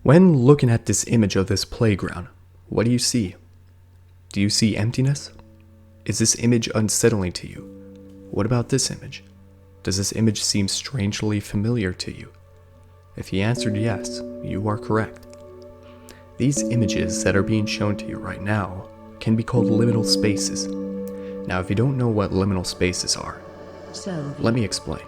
When looking at this image of this playground, what do you see? Do you see emptiness? Is this image unsettling to you? What about this image? Does this image seem strangely familiar to you? If you answered yes, you are correct. These images that are being shown to you right now can be called liminal spaces. Now, if you don't know what liminal spaces are, let me explain.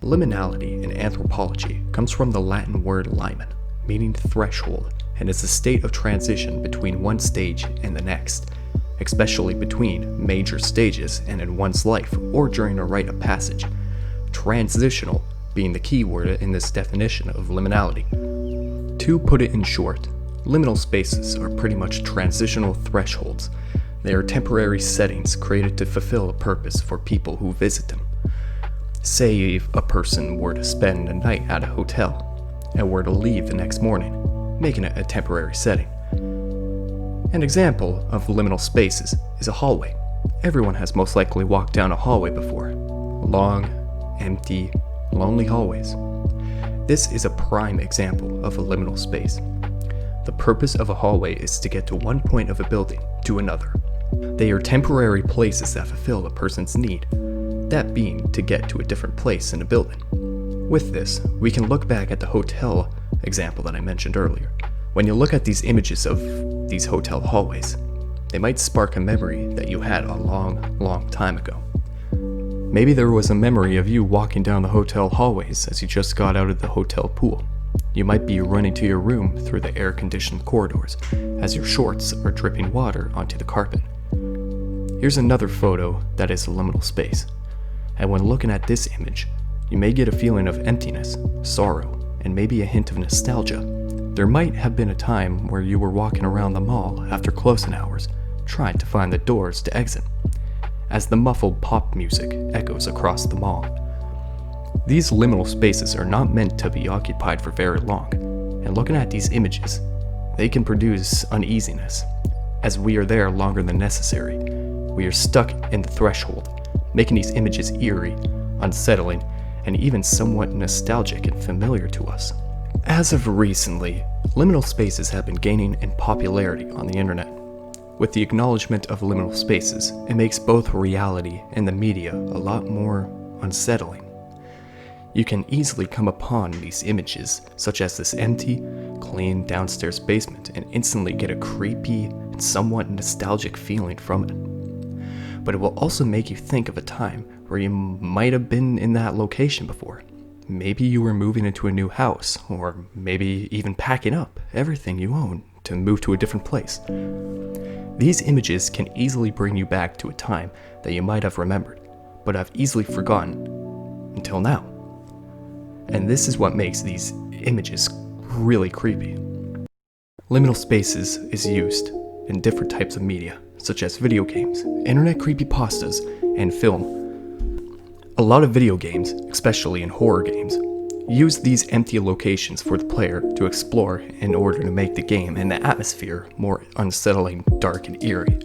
Liminality in anthropology comes from the Latin word limen, meaning threshold, and is a state of transition between one stage and the next, especially between major stages and in one's life or during a rite of passage. Transitional being the key word in this definition of liminality. To put it in short, liminal spaces are pretty much transitional thresholds. They are temporary settings created to fulfill a purpose for people who visit them. Say if a person were to spend a night at a hotel and were to leave the next morning, making it a temporary setting. An example of liminal spaces is a hallway. Everyone has most likely walked down a hallway before. Long, empty, lonely hallways. This is a prime example of a liminal space. The purpose of a hallway is to get to one point of a building to another. They are temporary places that fulfill a person's need, that being to get to a different place in a building. With this, we can look back at the hotel example that I mentioned earlier. When you look at these images of these hotel hallways, they might spark a memory that you had a long time ago. Maybe there was a memory of you walking down the hotel hallways as you just got out of the hotel pool. You might be running to your room through the air-conditioned corridors as your shorts are dripping water onto the carpet. Here's another photo that is a liminal space. And when looking at this image, you may get a feeling of emptiness, sorrow, and maybe a hint of nostalgia. There might have been a time where you were walking around the mall after closing hours, trying to find the doors to exit, as the muffled pop music echoes across the mall. These liminal spaces are not meant to be occupied for very long, and looking at these images, they can produce uneasiness, as we are there longer than necessary. We are stuck in the threshold, making these images eerie, unsettling, and even somewhat nostalgic and familiar to us. As of recently, liminal spaces have been gaining in popularity on the internet. With the acknowledgement of liminal spaces, it makes both reality and the media a lot more unsettling. You can easily come upon these images, such as this empty, clean downstairs basement, and instantly get a creepy and somewhat nostalgic feeling from it. But it will also make you think of a time where you might have been in that location before. Maybe you were moving into a new house, or maybe even packing up everything you own to move to a different place. These images can easily bring you back to a time that you might have remembered, but have easily forgotten until now. And this is what makes these images really creepy. Liminal spaces is used in different types of media, such as video games, internet creepypastas, and film. A lot of video games, especially in horror games, use these empty locations for the player to explore in order to make the game and the atmosphere more unsettling, dark, and eerie.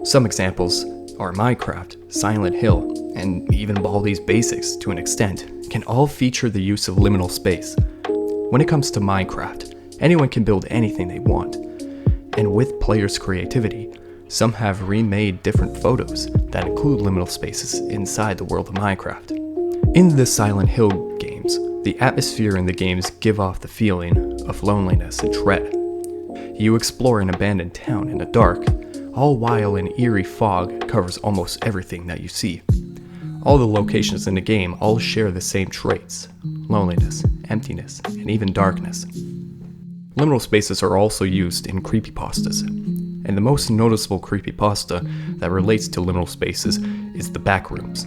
Some examples are Minecraft, Silent Hill, and even Baldi's Basics to an extent, can all feature the use of liminal space. When it comes to Minecraft, anyone can build anything they want, and with players' creativity, some have remade different photos that include liminal spaces inside the world of Minecraft. In the Silent Hill games, the atmosphere in the games give off the feeling of loneliness and dread. You explore an abandoned town in the dark, all while an eerie fog covers almost everything that you see. All the locations in the game all share the same traits: loneliness, emptiness, and even darkness. Liminal spaces are also used in creepypastas, and the most noticeable creepypasta that relates to liminal spaces is the BACKROOMS.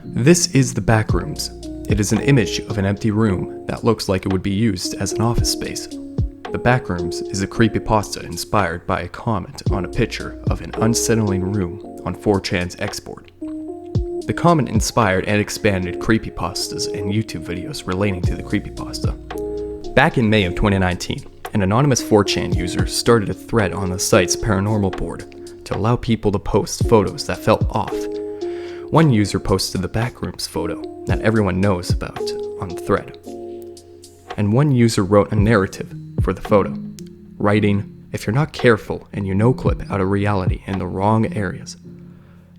This is the BACKROOMS. It is an image of an empty room that looks like it would be used as an office space. The BACKROOMS is a creepypasta inspired by a comment on a picture of an unsettling room on 4chan's export. The comment inspired and expanded creepypastas and YouTube videos relating to the creepypasta. Back in May of 2019, an anonymous 4chan user started a thread on the site's paranormal board to allow people to post photos that felt off. One user posted the Backrooms photo that everyone knows about on the thread. And one user wrote a narrative for the photo, writing, "If you're not careful and you no-clip out of reality in the wrong areas,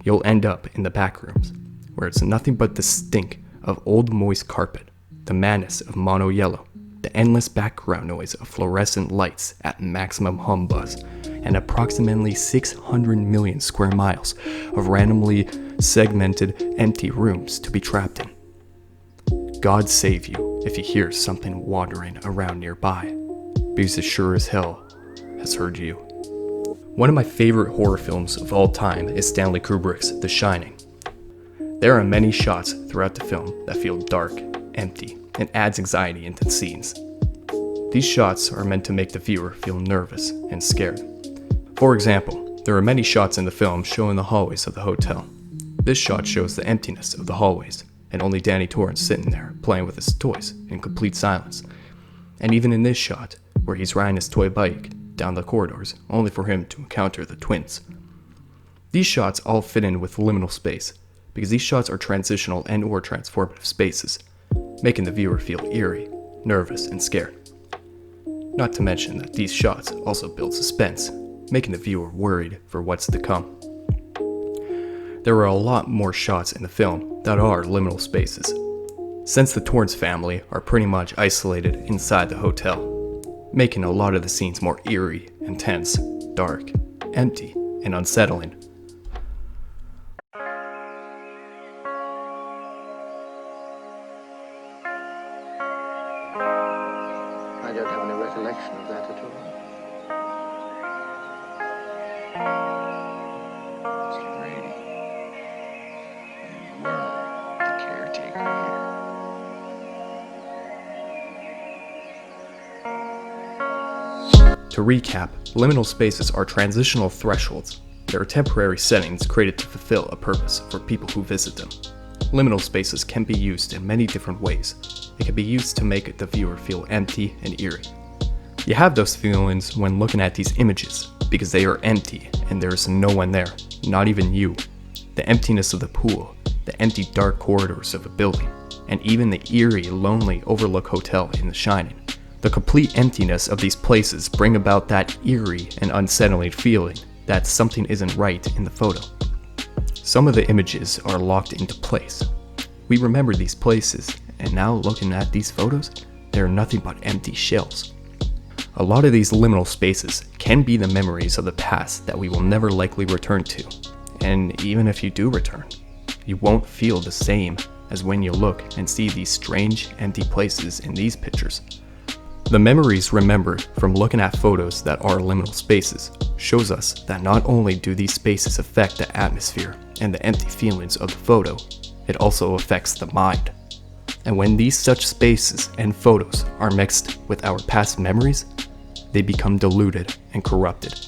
you'll end up in the backrooms, where it's nothing but the stink of old moist carpet, the madness of mono yellow, the endless background noise of fluorescent lights at maximum hum buzz, and approximately 600 million square miles of randomly segmented empty rooms to be trapped in. God save you if you hear something wandering around nearby, because it sure as hell has heard you." One of my favorite horror films of all time is Stanley Kubrick's The Shining. There are many shots throughout the film that feel dark, empty, and adds anxiety into the scenes. These shots are meant to make the viewer feel nervous and scared. For example, there are many shots in the film showing the hallways of the hotel. This shot shows the emptiness of the hallways, and only Danny Torrance sitting there playing with his toys in complete silence. And even in this shot, where he's riding his toy bike down the corridors, only for him to encounter the twins. These shots all fit in with liminal space, because these shots are transitional and or transformative spaces, making the viewer feel eerie, nervous, and scared. Not to mention that these shots also build suspense, making the viewer worried for what's to come. There are a lot more shots in the film that are liminal spaces, since the Torrance family are pretty much isolated inside the hotel, making a lot of the scenes more eerie, intense, dark, empty, and unsettling. I don't have any recollection of that at all. Brady. You were the caretaker here. To recap, liminal spaces are transitional thresholds. They are temporary settings created to fulfill a purpose for people who visit them. Liminal spaces can be used in many different ways. It can be used to make the viewer feel empty and eerie. You have those feelings when looking at these images, because they are empty and there's no one there, not even you. The emptiness of the pool, the empty dark corridors of a building, and even the eerie, lonely Overlook Hotel in The Shining. The complete emptiness of these places bring about that eerie and unsettling feeling that something isn't right in the photo. Some of the images are locked into place. We remember these places, and now looking at these photos, they are nothing but empty shells. A lot of these liminal spaces can be the memories of the past that we will never likely return to. And even if you do return, you won't feel the same as when you look and see these strange, empty places in these pictures. The memories remembered from looking at photos that are liminal spaces shows us that not only do these spaces affect the atmosphere and the empty feelings of the photo, it also affects the mind. And when these such spaces and photos are mixed with our past memories, they become diluted and corrupted.